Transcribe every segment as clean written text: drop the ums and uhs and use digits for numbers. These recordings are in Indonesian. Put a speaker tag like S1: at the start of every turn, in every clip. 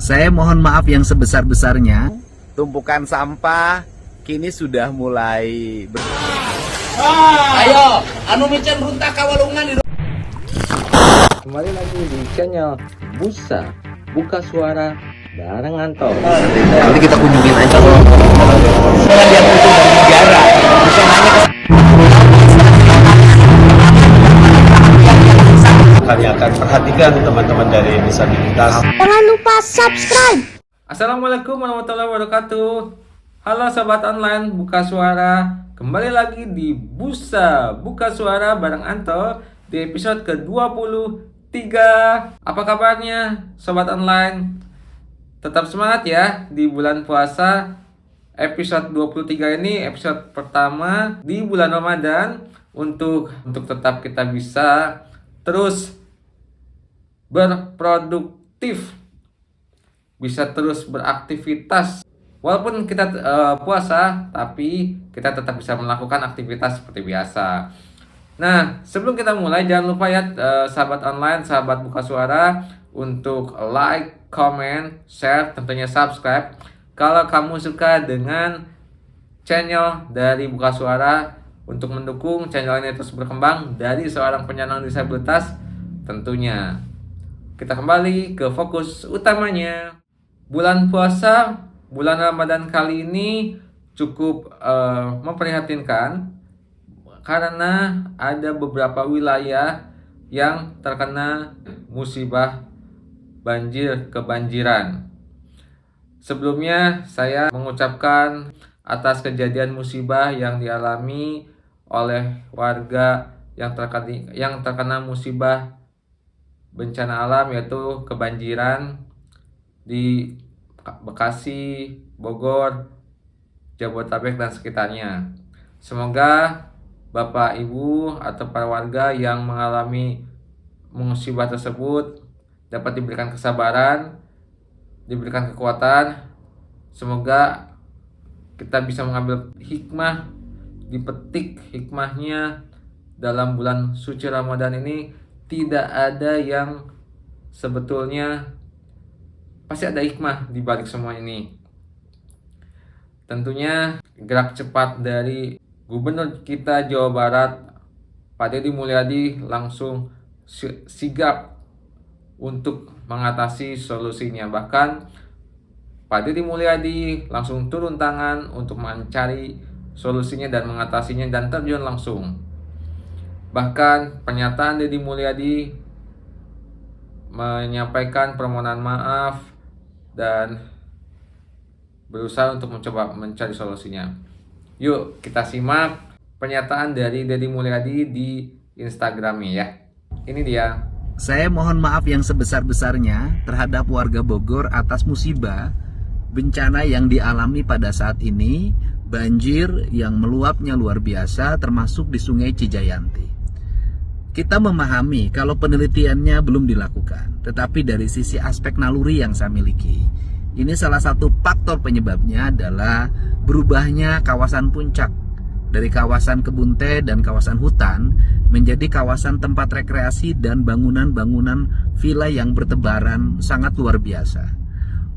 S1: Saya mohon maaf yang sebesar-besarnya. Tumpukan sampah kini sudah mulai
S2: Ayo, anu micen runtak kawalungan di
S3: Kembali lagi di channel Busa Buka Suara Bareng Anto.
S1: Nanti kita kunjungin aja setelah dia putus dari negara. Bisa nanya
S4: Kami akan perhatikan teman-teman dari disabilitas.
S5: Jangan lupa subscribe.
S6: Assalamualaikum warahmatullahi wabarakatuh. Halo sobat online Buka Suara. Kembali lagi di Busa Buka Suara bareng Anto di episode ke-23. Apa kabarnya sobat online? Tetap semangat ya di bulan puasa. Episode 23 ini episode pertama di bulan Ramadan untuk tetap kita bisa terus berproduktif, bisa terus beraktivitas. Walaupun kita puasa, tapi kita tetap bisa melakukan aktivitas seperti biasa. Nah, sebelum kita mulai, jangan lupa ya sahabat online, sahabat Buka Suara, untuk like, comment, share, tentunya subscribe. Kalau kamu suka dengan channel dari Buka Suara, untuk mendukung channel ini terus berkembang dari seorang penyandang disabilitas tentunya. Kita kembali ke fokus utamanya. Bulan puasa, bulan Ramadan kali ini cukup memprihatinkan karena ada beberapa wilayah yang terkena musibah banjir kebanjiran. Sebelumnya saya mengucapkan atas kejadian musibah yang dialami oleh warga yang terkena musibah bencana alam, yaitu kebanjiran di Bekasi, Bogor, Jabodetabek dan sekitarnya. Semoga Bapak Ibu atau para warga yang mengalami musibah tersebut dapat diberikan kesabaran, diberikan kekuatan. Semoga kita bisa mengambil hikmah, dipetik hikmahnya dalam bulan suci Ramadan ini. Tidak ada yang sebetulnya, pasti ada hikmah di balik semua ini. Tentunya gerak cepat dari Gubernur kita Jawa Barat, Pak Deddy Mulyadi, langsung sigap untuk mengatasi solusinya. Bahkan Pak Deddy Mulyadi langsung turun tangan untuk mencari solusinya dan mengatasinya dan terjun langsung. Bahkan pernyataan Deddy Mulyadi menyampaikan permohonan maaf dan berusaha untuk mencoba mencari solusinya. Yuk kita simak pernyataan dari Deddy Mulyadi di Instagramnya ya. Ini dia.
S1: Saya mohon maaf yang sebesar-besarnya terhadap warga Bogor atas musibah bencana yang dialami pada saat ini, banjir yang meluapnya luar biasa termasuk di Sungai Cijayanti. Kita memahami kalau penelitiannya belum dilakukan, tetapi dari sisi aspek naluri yang saya miliki, ini salah satu faktor penyebabnya adalah berubahnya kawasan puncak dari kawasan kebun teh dan kawasan hutan menjadi kawasan tempat rekreasi dan bangunan-bangunan villa yang bertebaran sangat luar biasa.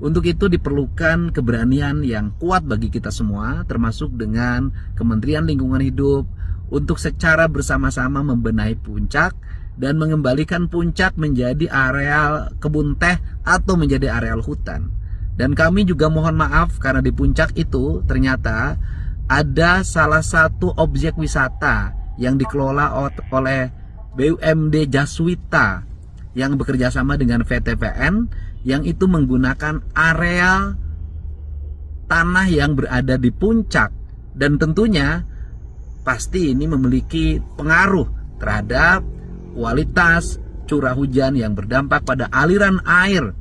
S1: Untuk itu diperlukan keberanian yang kuat bagi kita semua, termasuk dengan Kementerian Lingkungan Hidup, untuk secara bersama-sama membenahi puncak dan mengembalikan puncak menjadi areal kebun teh atau menjadi areal hutan. Dan kami juga mohon maaf karena di puncak itu ternyata ada salah satu objek wisata yang dikelola oleh BUMD Jaswita yang bekerja sama dengan VTPN, yang itu menggunakan areal tanah yang berada di puncak, dan tentunya pasti ini memiliki pengaruh terhadap kualitas curah hujan yang berdampak pada aliran air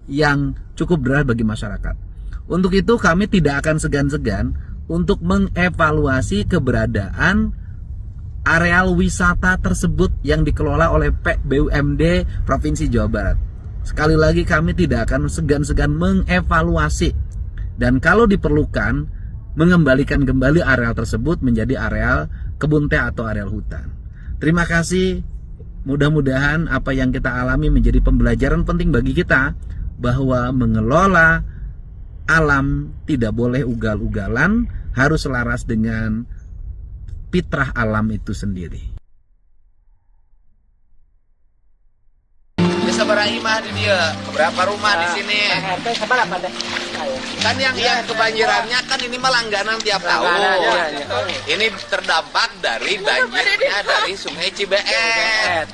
S1: yang cukup deras bagi masyarakat. Untuk itu kami tidak akan segan-segan untuk mengevaluasi keberadaan areal wisata tersebut yang dikelola oleh BUMD Provinsi Jawa Barat. Sekali lagi kami tidak akan segan-segan mengevaluasi, dan kalau diperlukan mengembalikan kembali areal tersebut menjadi areal kebun teh atau areal hutan. Terima kasih. Mudah-mudahan apa yang kita alami menjadi pembelajaran penting bagi kita bahwa mengelola alam tidak boleh ugal-ugalan, harus selaras dengan fitrah alam itu sendiri.
S2: Seberapa imah di dia? Berapa rumah di sini? Kan yang kebanjirannya kan ini melangganan tiap tahun. Ini terdampak dari banjirnya dari Sungai Cibeet.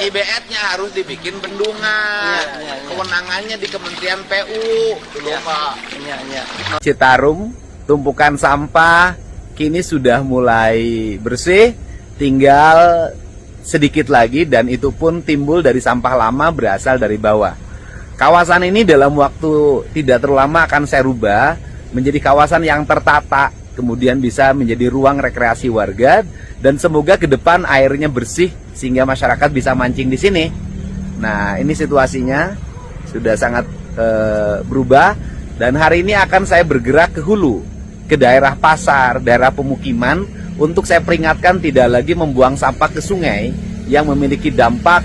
S2: Cibeetnya harus dibikin bendungan. Kewenangannya di Kementerian PU. Pak.
S1: Citarum, tumpukan sampah kini sudah mulai bersih, tinggal sedikit lagi dan itu pun timbul dari sampah lama berasal dari bawah. Kawasan ini dalam waktu tidak terlalu lama akan saya rubah menjadi kawasan yang tertata, kemudian bisa menjadi ruang rekreasi warga dan semoga ke depan airnya bersih sehingga masyarakat bisa mancing di sini. Nah, ini situasinya sudah sangat berubah dan hari ini akan saya bergerak ke hulu, ke daerah pasar, daerah pemukiman, untuk saya peringatkan tidak lagi membuang sampah ke sungai yang memiliki dampak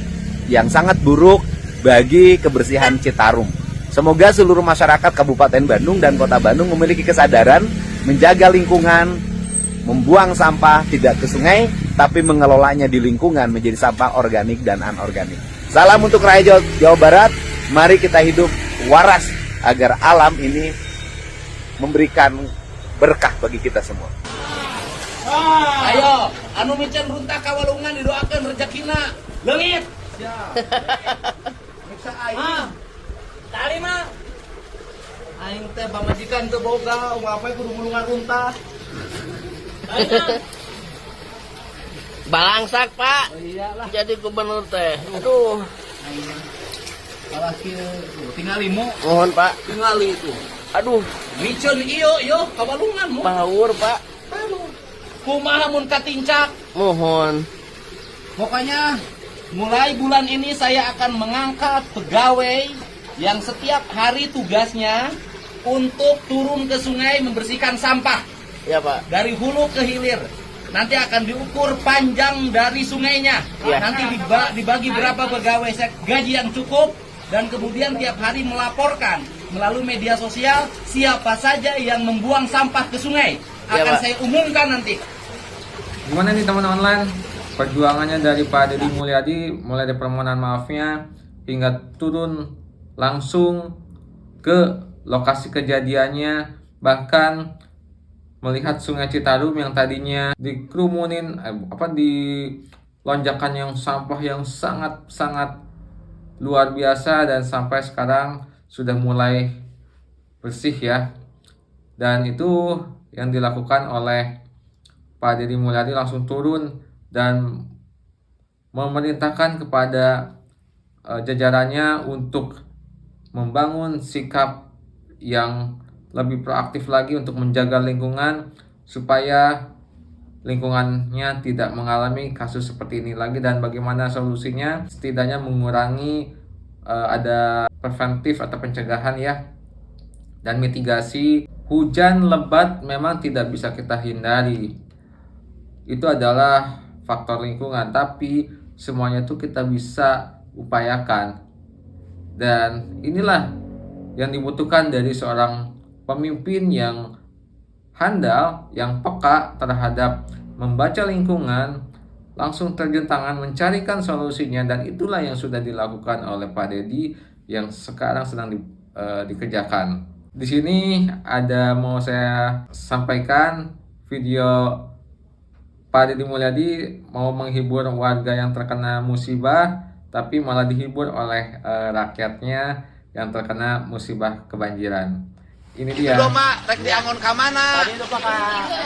S1: yang sangat buruk bagi kebersihan Citarum. Semoga seluruh masyarakat Kabupaten Bandung dan Kota Bandung memiliki kesadaran menjaga lingkungan, membuang sampah tidak ke sungai, tapi mengelolanya di lingkungan menjadi sampah organik dan anorganik. Salam untuk rakyat Jawa Barat, mari kita hidup waras agar alam ini memberikan berkah bagi kita semua.
S2: Ayo, anu micen runtah kawalungan didoakan rezekina leungit. Miksa aing. Tali mah. Aing teh pamajikan teu boga, ngapain kudu mulungan runtah.
S7: Balangsak, Pak.
S2: Oh, iyalah.
S7: Jadi gubernur teh. Aduh.
S2: Salah kieu tinggal limo.
S7: Mohon, Pak.
S2: Tinggal itu.
S7: Aduh,
S2: Micen iyo kawalungan mu.
S7: bawur, Pak.
S2: Kumaha mun katincak.
S7: Mohon.
S2: Pokoknya mulai bulan ini saya akan mengangkat pegawai yang setiap hari tugasnya untuk turun ke sungai membersihkan sampah
S7: Ya, Pak.
S2: dari hulu ke hilir. Nanti akan diukur panjang dari sungainya.
S7: Ya.
S2: Nanti dibagi berapa pegawai, gaji yang cukup, dan kemudian tiap hari melaporkan melalui media sosial siapa saja yang membuang sampah ke sungai.
S7: Ya,
S2: Akan
S7: Pak.
S2: saya umumkan nanti.
S6: Gimana nih teman online perjuangannya dari Pak Deddy Mulyadi, mulai dari permohonan maafnya hingga turun langsung ke lokasi kejadiannya, bahkan melihat Sungai Citarum yang tadinya dikerumunin di lonjakan yang sampah yang sangat luar biasa dan sampai sekarang sudah mulai bersih ya. Dan itu yang dilakukan oleh Pak Deddy Mulyadi, langsung turun dan memerintahkan kepada jajarannya untuk membangun sikap yang lebih proaktif lagi untuk menjaga lingkungan supaya lingkungannya tidak mengalami kasus seperti ini lagi. Dan bagaimana solusinya, setidaknya mengurangi ada preventif atau pencegahan ya, dan mitigasi. Hujan lebat memang tidak bisa kita hindari, itu adalah faktor lingkungan, tapi semuanya itu kita bisa upayakan. Dan inilah yang dibutuhkan dari seorang pemimpin yang handal, yang peka terhadap membaca lingkungan, langsung terjun tangan mencarikan solusinya. Dan itulah yang sudah dilakukan oleh Pak Deddy yang sekarang sedang dikerjakan. Di sini ada mau saya sampaikan video Pak Deddy Mulyadi mau menghibur warga yang terkena musibah, tapi malah dihibur oleh rakyatnya yang terkena musibah kebanjiran. Ini dia.
S2: Doma rek diangon ka mana?
S7: Tadi itu Pak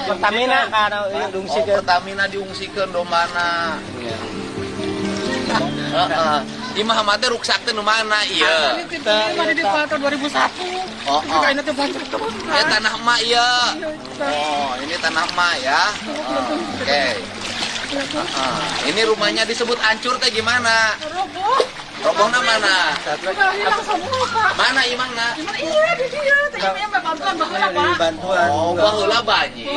S7: Pertamina kan diungsikeun.
S2: Pertamina diungsikeun domana. Heeh. Imah mah teh ruksak teh nu mana ieu?
S7: Tadi di tahun 2001.
S2: Oh.
S7: Ini teh banjir terus.
S2: Ya tanah emak ya. Oh, ini tanah emak ya. Oke. Ini rumahnya disebut hancur teh gimana? Robohna mana? Mana imahna?
S7: Iya di dia. Tadi bantuan baheula, Pak.
S3: Bantuan.
S2: Oh, baheula banjir.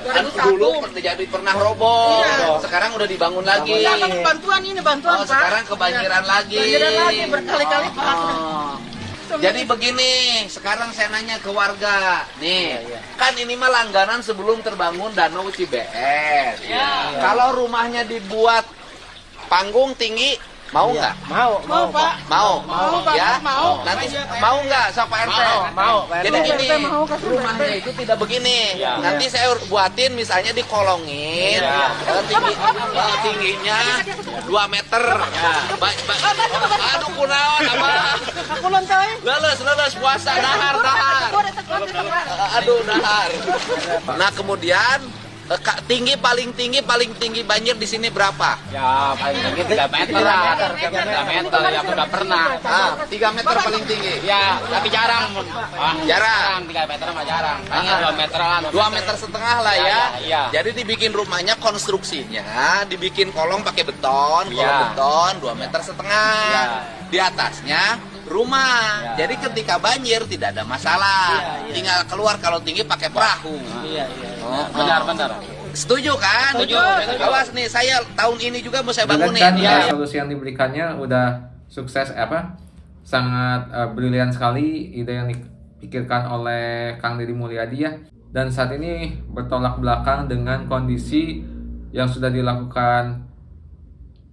S2: Kan dulu pernah roboh. Sekarang udah dibangun lagi.
S7: Bantuan ini bantuan,
S2: Oh,
S7: Pak.
S2: sekarang kebanjiran lagi.
S7: Banjiran lagi berkali-kali, Pak.
S2: Jadi begini, sekarang saya nanya ke warga. Nih, kan ini mah langganan sebelum terbangun Danau Cibeet. Kalau rumahnya dibuat panggung tinggi, mau nggak?
S7: Mau Pak.
S2: Mau.
S7: Pak.
S2: Ya?
S7: Mau.
S2: Nanti mau nggak sok Pak RT?
S7: Mau.
S2: Jadi gini, rumahnya itu tidak begini. Nanti saya buatin misalnya dikolongin. Tingginya 2 meter. Aduh kunaon apa?
S7: Kulon teh.
S2: Leles puasa dahar. Aduh dahar. Nah kemudian paling tinggi banjir di sini berapa?
S8: Ya paling tinggi 3 meter lah. 3 meter ya udah pernah.
S2: 3 meter paling tinggi.
S8: Ya tapi jarang.
S2: Jarang.
S8: 3 meter mah jarang. Hanya 2 meteran.
S2: 2 meter setengah lah ya.
S8: Iya.
S2: Jadi dibikin rumahnya konstruksinya dibikin kolong pakai beton, beton 2 meter setengah. Di atasnya rumah. Jadi ketika banjir tidak ada masalah. Tinggal keluar kalau tinggi pakai perahu.
S8: Benar.
S2: Setuju kan?
S8: Setuju.
S2: Awas nih, saya tahun ini juga mau saya
S6: Dengan
S2: bangunin.
S6: kan solusi yang diberikannya udah sukses sangat brilian sekali ide yang dipikirkan oleh Kang Deddy Mulyadi ya. Dan saat ini bertolak belakang dengan kondisi yang sudah dilakukan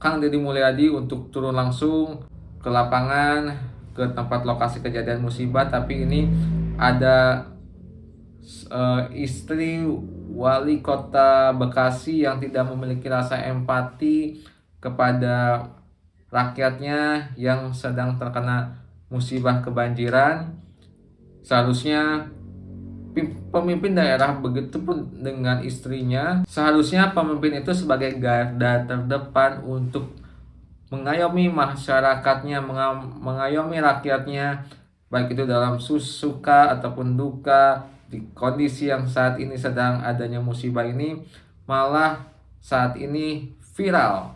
S6: Kang Deddy Mulyadi untuk turun langsung ke lapangan, ke tempat lokasi kejadian musibah, tapi ini ada istri wali kota Bekasi yang tidak memiliki rasa empati kepada rakyatnya yang sedang terkena musibah kebanjiran. Seharusnya pemimpin daerah, begitu pun dengan istrinya, seharusnya pemimpin itu sebagai garda terdepan untuk mengayomi masyarakatnya, mengayomi rakyatnya, baik itu dalam suka ataupun duka. Di kondisi yang saat ini sedang adanya musibah ini, malah saat ini viral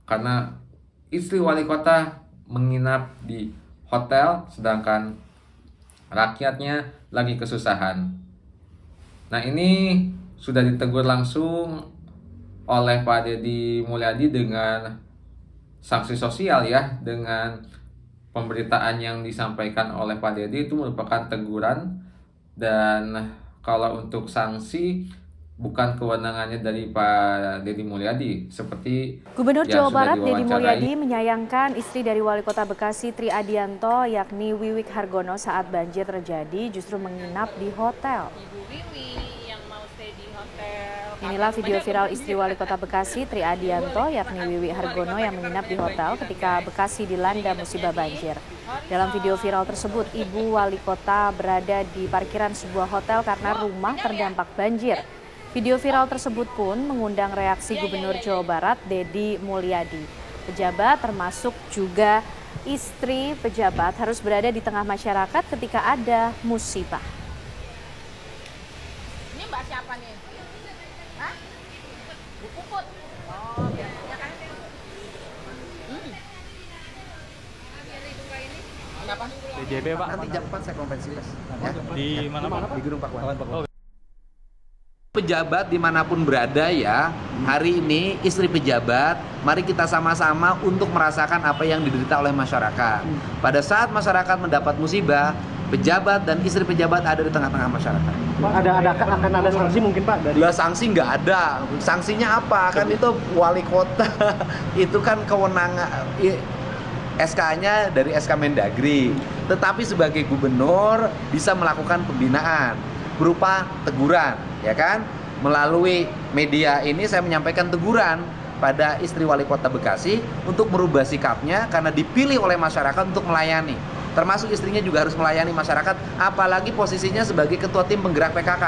S6: karena istri wali kota menginap di hotel sedangkan rakyatnya lagi kesusahan. Nah ini sudah ditegur langsung oleh Pak Deddy Mulyadi dengan sanksi sosial ya, dengan pemberitaan yang disampaikan oleh Pak Deddy itu merupakan teguran. Dan kalau untuk sanksi bukan kewenangannya dari Pak Deddy Mulyadi, seperti
S9: Gubernur
S6: yang
S9: Jawa
S6: sudah
S9: Barat Deddy
S6: diwawancarai.
S9: Mulyadi menyayangkan istri dari Wali Kota Bekasi Tri Adianto yakni Wiwik Hargono saat banjir terjadi justru menginap di hotel. Inilah video viral istri Wali Kota Bekasi Tri Adianto yakni Wiwik Hargono yang menginap di hotel ketika Bekasi dilanda musibah banjir. Dalam video viral tersebut, Ibu Wali Kota berada di parkiran sebuah hotel karena rumah terdampak banjir. Video viral tersebut pun mengundang reaksi Gubernur Jawa Barat Deddy Mulyadi. Pejabat termasuk juga istri pejabat harus berada di tengah masyarakat ketika ada musibah.
S7: Ini Mbak siapa nih? Hah? Bu Puput. Oh, biasanya kan. Siapa?
S10: TJB Pak.
S1: Nanti jam 4 saya konferensi pers. Ya.
S10: Di mana Pak?
S1: Di Gedung Pakuan. Pejabat dimanapun berada ya, hari ini istri pejabat, mari kita sama-sama untuk merasakan apa yang diderita oleh masyarakat. Pada saat masyarakat mendapat musibah, pejabat dan istri pejabat ada di tengah-tengah masyarakat.
S10: Pak, akan ada sanksi mungkin Pak dari
S1: Lah sanksi nggak ada. Sanksinya apa? Kan itu wali kota, itu kan kewenangan SK-nya dari SK Mendagri. Tetapi sebagai gubernur bisa melakukan pembinaan berupa teguran, ya kan? Melalui media ini saya menyampaikan teguran pada istri wali kota Bekasi untuk merubah sikapnya karena dipilih oleh masyarakat untuk melayani. Termasuk istrinya juga harus melayani masyarakat, apalagi posisinya sebagai ketua tim penggerak PKK.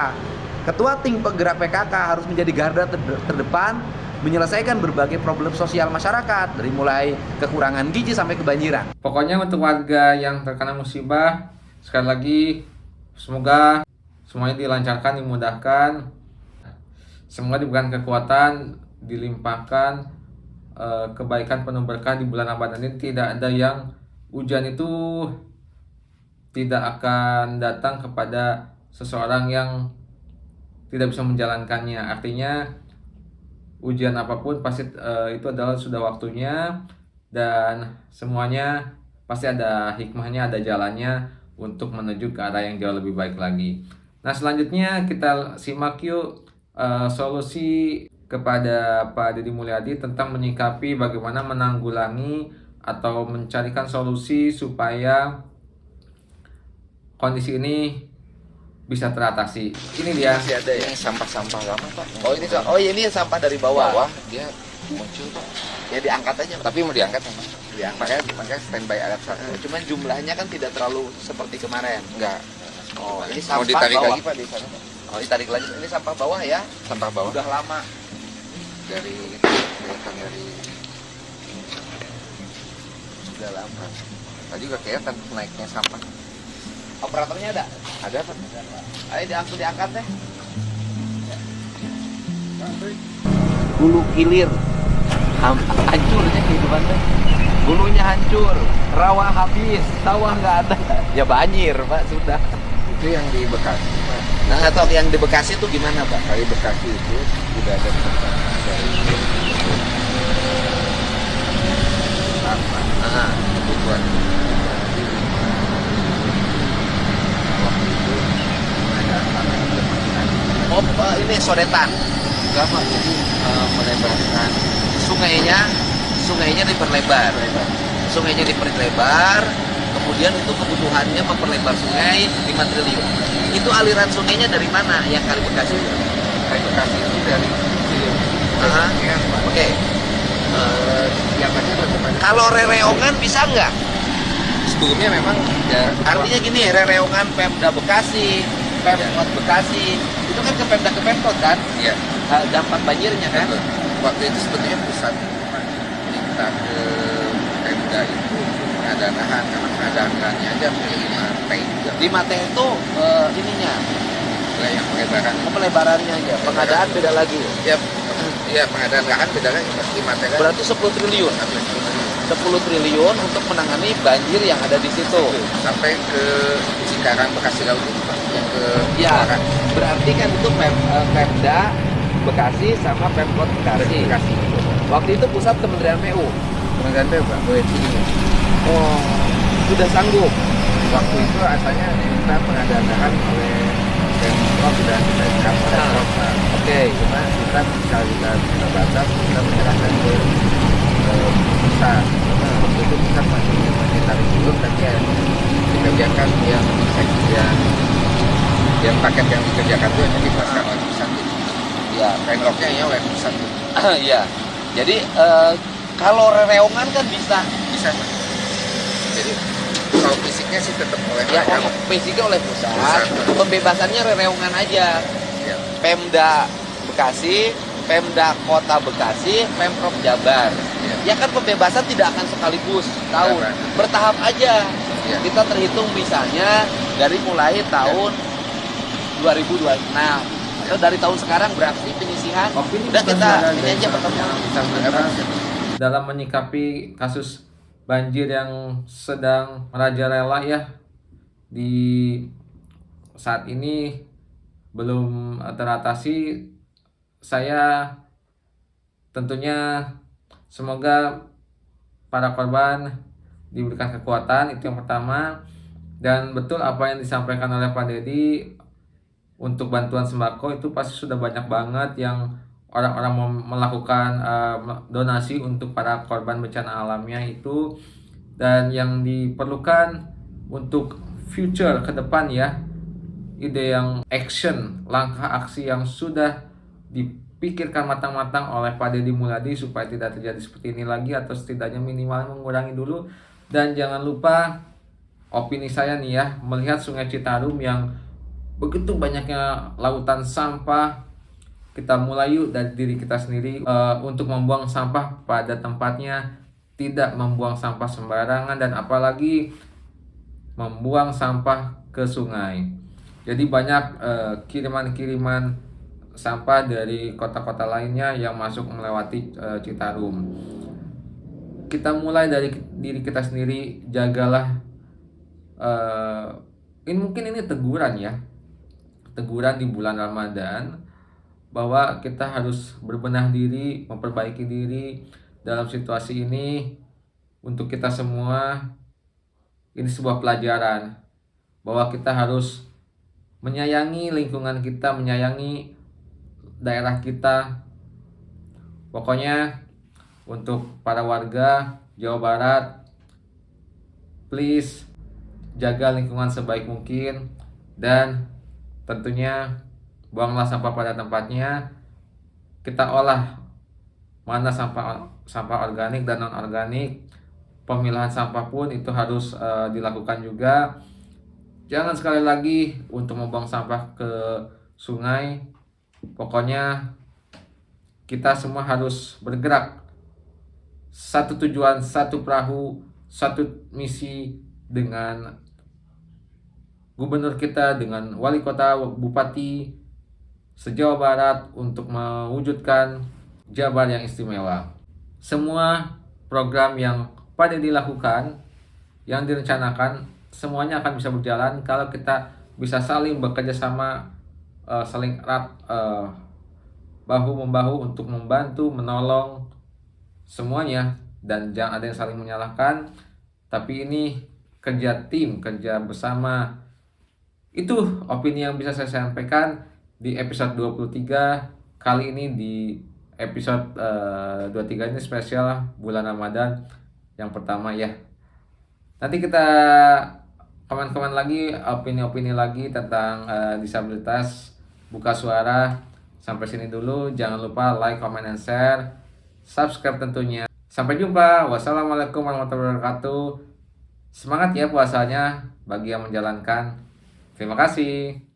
S1: Ketua tim penggerak PKK harus menjadi garda terdepan menyelesaikan berbagai problem sosial masyarakat, dari mulai kekurangan gizi sampai kebanjiran.
S6: Pokoknya untuk warga yang terkena musibah, sekali lagi semoga semuanya dilancarkan, dimudahkan, semoga diberikan kekuatan, dilimpahkan kebaikan penuh berkah di bulan Ramadan ini. Tidak ada yang hujan itu tidak akan datang kepada seseorang yang tidak bisa menjalankannya. Artinya ujian apapun pasti itu adalah sudah waktunya, dan semuanya pasti ada hikmahnya, ada jalannya untuk menuju ke arah yang jauh lebih baik lagi. Nah, selanjutnya kita simak yuk solusi kepada Pak Deddy Mulyadi tentang menyikapi bagaimana menanggulangi atau mencarikan solusi supaya kondisi ini bisa teratasi. Ini dia.
S2: Masih ada ya sampah-sampah lama Pak. Oh ini sampah dari bawah. Dia muncul Pak. Ya diangkat aja Pak.
S8: Tapi mau diangkat memang.
S2: Makanya standby alat satu. Cuman jumlahnya kan tidak terlalu seperti kemarin.
S8: Enggak.
S2: Oh ini
S8: Mau
S2: sampah
S8: ditarik
S2: bawah.
S8: lagi Pak di sana Pak.
S2: Oh ditarik lagi. Ini sampah bawah ya.
S8: Sampah bawah.
S2: Udah lama.
S8: Dari kelihatan dari
S2: Udah lama.
S8: tadi juga kelihatan naiknya sampah.
S2: Operatornya ada?
S8: Ada Pak.
S2: Ayo diangkat deh.
S1: Hulu kilir, hancurnya kehidupan teh. Hulunya hancur, rawa habis, sawah nggak ada. Ya banjir Pak, sudah.
S8: Itu yang di Bekasi Pak.
S2: Nah atau yang di Bekasi itu gimana Pak?
S8: Dari Bekasi itu sudah ada pesan dari
S2: Ah.
S8: kebutuhan waktu itu ada tanah yang bermasalah.
S2: Oh ini sodetan.
S8: Enggak Pak, jadi melebarkan
S2: Sungainya diperlebar. Sungainya diperlebar, kemudian itu kebutuhannya memperlebar sungai 5 triliun. Itu aliran sungainya dari mana yang Kali Bekasi?
S8: Kali Bekasi itu dari
S2: Aha. Oke.
S8: siapanya bagaimana?
S2: Kalau rereongan bisa nggak?
S8: Sebelumnya memang ya,
S2: Artinya gini, rereongan Pemda Bekasi, Pemkot Bekasi, itu kan ke Pemkot kan?
S8: ya,
S2: Dampak banjirnya kan?
S8: betul. Waktu itu sebetulnya pusat minta ke Pemda itu ada lahan karena ada anggarannya aja 5 T juga.
S2: 5T itu ininya,
S8: Yang pelebaran
S2: pelebarannya aja, pengadaan beda lagi.
S8: ya pengadaan lahan beda lagi 5 T kan.
S2: Berarti 10 triliun. 10 triliun untuk menangani banjir yang ada di situ.
S8: Sampai ke Cikarang Bekasi Laut itu Pak, yang ke
S2: Ya,
S8: barat.
S2: berarti kan itu Pemda Bekasi sama Pemkot Bekasi.
S8: Bekasi.
S2: Waktu itu pusat Kementerian PU.
S8: Kementerian PU Pak, BNI.
S2: Oh, sudah sanggup.
S8: Waktu itu asalnya diminta pengadaan lahan oleh Pemprov dan Pemkab oleh
S2: Nah.
S8: Pemprov.
S2: Oke.
S8: Cuma kita kita batas kita menyerahkan ke pusat. Waktu itu pusat masih tarik dulu tapi ya dikerjakan yang paket yang dikerjakan itu hanya dipasang oleh pusat.
S2: Ya,
S8: Pemprov-nya ya oleh pusat.
S2: ya. Jadi kalau rereongan kan bisa.
S8: Bisa. Jadi kalau fisiknya sih tetap oleh
S2: Ya,
S8: mereka.
S2: basicnya oleh pusat.
S8: Pusat.
S2: Pembebasannya rereongan aja.
S8: Ya.
S2: Pemda Bekasi, Pemda Kota Bekasi, Pemprov Jabar. Ya kan pembebasan tidak akan sekaligus tahun,
S8: Benar.
S2: bertahap aja.
S8: Ya.
S2: Kita terhitung misalnya dari mulai tahun 2026 atau dari tahun sekarang berarti penyisihan.
S6: Opini
S2: Udah
S6: bukan
S2: kita
S6: sekedar
S2: ini
S6: dari
S2: aja
S6: salah
S2: pertemuan.
S6: yang bersangkutan dalam menyikapi kasus banjir yang sedang merajalela ya di saat ini belum teratasi. Saya tentunya semoga para korban diberikan kekuatan, itu yang pertama. Dan betul apa yang disampaikan oleh Pak Deddy, untuk bantuan sembako itu pasti sudah banyak banget yang orang-orang melakukan donasi untuk para korban bencana alamnya itu. Dan yang diperlukan untuk future ke depan ya, ide yang action, langkah aksi yang sudah dipikirkan matang-matang oleh Pak Deddy Mulyadi supaya tidak terjadi seperti ini lagi, atau setidaknya minimal mengurangi dulu. Dan jangan lupa, opini saya nih ya, melihat Sungai Citarum yang begitu banyaknya lautan sampah, kita mulai yuk dari diri kita sendiri untuk membuang sampah pada tempatnya, tidak membuang sampah sembarangan, dan apalagi membuang sampah ke sungai. Jadi banyak kiriman-kiriman sampah dari kota-kota lainnya yang masuk melewati Citarum. Kita mulai dari diri kita sendiri, jagalah. Mungkin ini teguran ya, teguran di bulan Ramadan, bahwa kita harus berbenah diri, memperbaiki diri dalam situasi ini untuk kita semua ini sebuah pelajaran bahwa kita harus menyayangi lingkungan kita, menyayangi daerah kita. Pokoknya untuk para warga Jawa Barat, please jaga lingkungan sebaik mungkin dan tentunya buanglah sampah pada tempatnya. Kita olah mana sampah organik dan non organik. Pemilahan sampah pun itu harus dilakukan juga. Jangan sekali lagi untuk membuang sampah ke sungai. Pokoknya kita semua harus bergerak. Satu tujuan, satu perahu, satu misi dengan gubernur kita, dengan wali kota, bupati se-Jawa Barat untuk mewujudkan Jabar yang istimewa. Semua program yang pada dilakukan, yang direncanakan, semuanya akan bisa berjalan kalau kita bisa saling bekerja sama, saling erat, bahu-membahu untuk membantu, menolong semuanya, dan jangan ada yang saling menyalahkan. Tapi ini kerja tim, kerja bersama. Itu opini yang bisa saya sampaikan di episode 23 kali ini. Di episode 23 ini spesial bulan Ramadan yang pertama ya. Nanti kita komen-komen lagi, opini-opini lagi tentang disabilitas. Buka Suara. Sampai sini dulu. Jangan lupa like, comment, and share. Subscribe tentunya. Sampai jumpa. Wassalamualaikum warahmatullahi wabarakatuh. Semangat ya puasanya bagi yang menjalankan. Terima kasih.